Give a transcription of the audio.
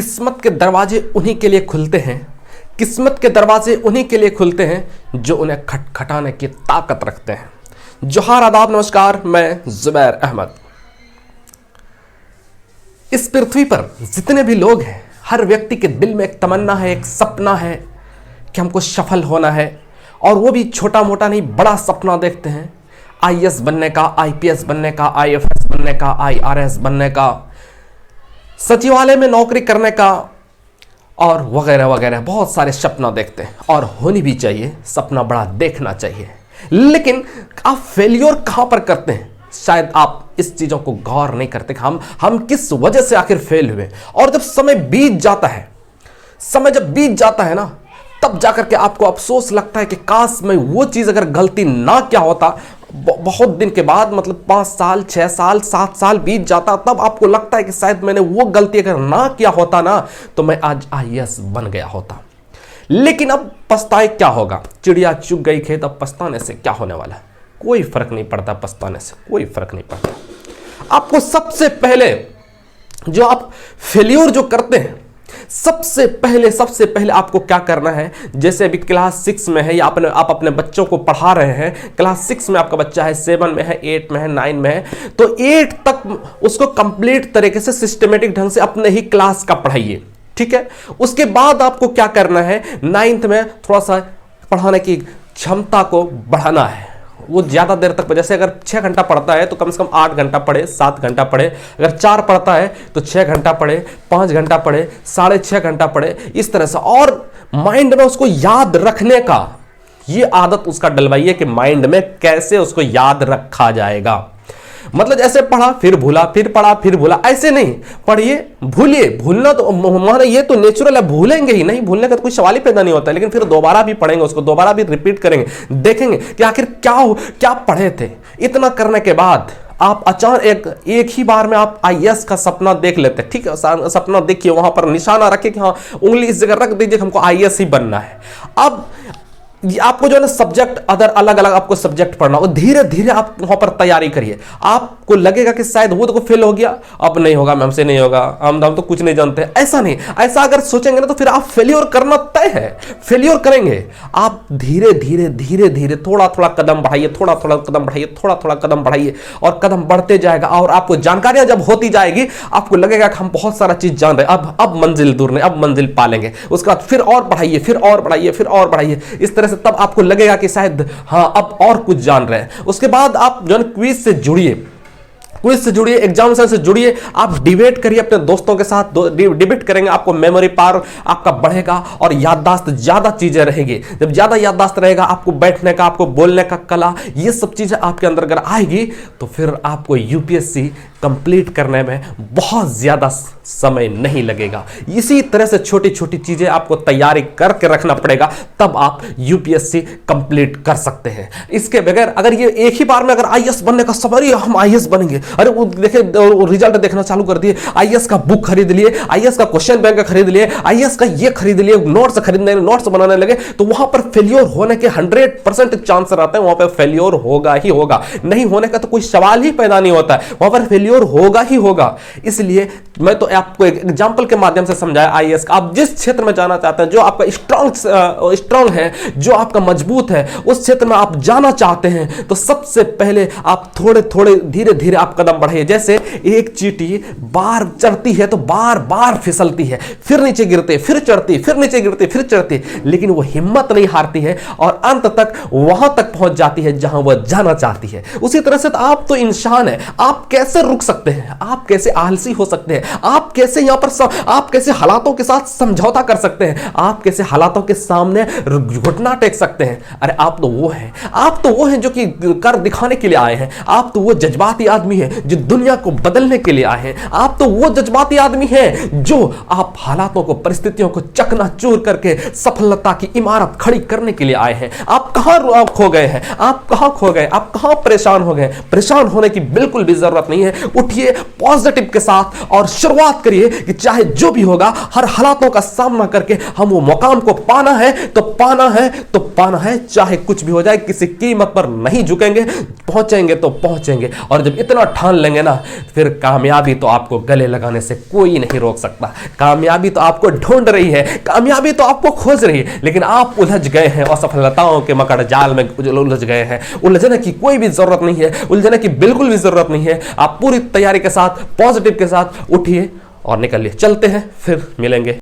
किस्मत के दरवाजे उन्हीं के लिए खुलते हैं, किस्मत के दरवाजे उन्हीं के लिए खुलते हैं जो उन्हें खटखटाने की ताकत रखते हैं। जोहार, आदाब, नमस्कार, मैं जुबैर अहमद। इस पृथ्वी पर जितने भी लोग हैं, हर व्यक्ति के दिल में एक तमन्ना है, एक सपना है कि हमको सफल होना है, और वो भी छोटा मोटा नहीं, बड़ा सपना देखते हैं। आईएएस बनने का, आईपीएस बनने का, आईएफएस बनने का, आईआरएस बनने का, सचिवालय में नौकरी करने का, और वगैरह वगैरह बहुत सारे सपना देखते हैं। और होनी भी चाहिए, सपना बड़ा देखना चाहिए। लेकिन आप फेलियर कहां पर करते हैं, शायद आप इस चीजों को गौर नहीं करते कि हम किस वजह से आखिर फेल हुए। और जब समय बीत जाता है, समय जब बीत जाता है ना, तब जाकर के आपको अफसोस लगता है कि काश मैं वो चीज अगर गलती ना क्या होता। बहुत दिन के बाद, मतलब 5 साल, 6 साल, 7 साल बीत जाता, तब आपको लगता है कि शायद मैंने वो गलती अगर ना किया होता ना, तो मैं आज आईएएस बन गया होता। लेकिन अब पछताए क्या होगा, चिड़िया चुग गई खेत, अब पछताने से क्या होने वाला है? कोई फर्क नहीं पड़ता, पछताने से कोई फर्क नहीं पड़ता। आपको सबसे पहले जो आप फेल्योर जो करते हैं, सबसे पहले आपको क्या करना है, जैसे अभी क्लास 6 में है, या आप अपने बच्चों को पढ़ा रहे हैं, क्लास 6 में आपका बच्चा है, 7 में है, 8 में है, 9 में है, तो 8 तक उसको कंप्लीट तरीके से सिस्टमेटिक ढंग से अपने ही क्लास का पढ़ाइए, ठीक है। उसके बाद आपको क्या करना है, 9th में थोड़ा सा पढ़ाने की क्षमता को बढ़ाना है। वो ज़्यादा देर तक, जैसे अगर 6 घंटा पढ़ता है तो कम से कम 8 घंटा पढ़े, 7 घंटा पढ़े। अगर 4 पढ़ता है तो 6 घंटा पढ़े, 5 घंटा पढ़े, 6.5 घंटा पढ़े, इस तरह से। और माइंड में उसको याद रखने का ये आदत उसका डलवाइए कि माइंड में कैसे उसको याद रखा जाएगा। मतलब जैसे पढ़ा फिर भूला, फिर पढ़ा फिर भूला, ऐसे नहीं। पढ़िए, भूलिए, भूलना तो हमारा ये तो नेचुरल है, भूलेंगे ही नहीं, भूलने का तो कोई सवाल ही पैदा नहीं होता। लेकिन फिर दोबारा भी पढ़ेंगे, उसको दोबारा भी रिपीट करेंगे, देखेंगे कि आखिर क्या पढ़े थे। इतना करने के बाद आप अचानक एक ही बार में आप आईएएस का सपना देख लेते हैं, ठीक है। सपना देखिए, वहां पर निशाना रखिए कि हाँ, उंगली इस जगह रख दीजिए, हमको आईएएस ही बनना है। अब आपको जो है ना सब्जेक्ट, अलग अलग आपको सब्जेक्ट पढ़ना होगा। धीरे धीरे आप वहां पर तैयारी करिए। आपको लगेगा कि शायद वो तो फेल हो गया, अब नहीं होगा, हमसे नहीं होगा, हम तो कुछ नहीं जानते। ऐसा नहीं, ऐसा अगर सोचेंगे ना तो फिर आप फेलियर करना तय है, फेलियर करेंगे। आप धीरे धीरे थोड़ा थोड़ा कदम बढ़ाइए, थोड़ा थोड़ा कदम बढ़ाइए, थोड़ा थोड़ा कदम बढ़ाइए, और कदम बढ़ते जाएगा। और आपको जानकारियां जब होती जाएगी, आपको लगेगा कि हम बहुत सारा चीज जान रहे हैं, अब मंजिल दूर नहीं, अब मंजिल पालेंगे। उसके बाद फिर और बढ़ाइए, फिर और बढ़ाइए, फिर और बढ़ाइए, इस तरह से। तब आपको लगेगा कि शायद हाँ, अब और कुछ जान रहे हैं। उसके बाद आप जो है क्विज से जुड़िए, एग्जाम से जुड़िए। आप डिबेट करिए अपने दोस्तों के साथ, डिबेट करेंगे, आपको मेमोरी पावर आपका बढ़ेगा और याददाश्त ज्यादा चीजें रहेगी। जब ज्यादा याददाश्त रहेगा, आपको बैठने का, आपको बोलने का कला, ये सब चीजें आपके अंदर अगर आएगी, तो फिर आपको यूपीएससी कंप्लीट करने में बहुत ज्यादा समय नहीं लगेगा। इसी तरह से छोटी छोटी चीजें आपको तैयारी करके रखना पड़ेगा, तब आप यूपीएससी कंप्लीट कर सकते हैं। इसके बगैर अगर ये एक ही बार में अगर आईएएस बनने का सवाल, हम आईएएस बनेंगे, अरे वो देखे रिजल्ट देखना चालू कर दिए, आईएएस का बुक खरीद लिए, आईएएस का क्वेश्चन बैंक खरीद लिए, आईएएस का ये खरीद लिए, नोट्स खरीदने, नोट्स बनाने लगे, तो वहां पर फेलियर होने के 100% चांस रहते हैं। वहां पर फेलियर होगा ही होगा, नहीं होने का तो कोई सवाल ही पैदा नहीं होता है, वहां पर फेलियर होगा ही होगा। इसलिए मैं तो आपको एक एग्जांपल के माध्यम से समझाया आईएएस का। आप जिस क्षेत्र में जाना चाहते हैं, जो आपका स्ट्रांग है, जो आपका मजबूत है, उस क्षेत्र में आप जाना चाहते हैं, तो सबसे पहले आप थोड़े थोड़े धीरे धीरे आप कदम बढ़ाइए। जैसे एक चींटी बार चढ़ती है तो बार बार फिसलती है, फिर नीचे गिरती है, फिर चढ़ती है, फिर नीचे गिरती है, फिर चढ़ती है, लेकिन वो हिम्मत नहीं हारती है और अंत तक वहां तक पहुंच जाती है जहां वह जाना चाहती है। उसी तरह से तो आप तो इंसान है, आप कैसे रुक सकते हैं, आप कैसे आलसी हो सकते हैं, आप कैसे यहां पर आप कैसे हालातों के साथ समझौता कर सकते हैं, आप कैसे हालातों के सामने घुटना टेक सकते हैं। अरे आप तो वो हैं जो कि कर दिखाने के लिए आए हैं। आप तो वो जज्बाती आदमी है जो दुनिया को बदलने के लिए आए हैं। आप तो वो जज्बाती आदमी हैं जो आप हालातों को, परिस्थितियों को चकनाचूर करके सफलता की इमारत खड़ी करने के लिए आए हैं। आप कहां खो गए हैं, आप कहां परेशान हो गए? परेशान होने की बिल्कुल भी जरूरत नहीं है। उठिए पॉजिटिव के साथ और शुरुआत करिए कि चाहे जो भी होगा, हर हालातों का सामना करके हम वो मुकाम को पाना है तो पाना है तो पाना है, चाहे कुछ भी हो जाए, किसी कीमत पर नहीं झुकेंगे, पहुंचेंगे तो पहुंचेंगे। और जब इतना ठान लेंगे ना, फिर कामयाबी तो आपको गले लगाने से कोई नहीं रोक सकता। कामयाबी तो आपको ढूंढ रही है, कामयाबी तो आपको खोज रही है, लेकिन आप उलझ गए हैं, असफलताओं के मकड़ जाल में उलझ गए हैं। उलझने की कोई भी जरूरत नहीं है, उलझने की बिल्कुल भी जरूरत नहीं है। आप पूरी तैयारी के साथ, पॉजिटिव के साथ उठिए और निकलिए। चलते हैं, फिर मिलेंगे।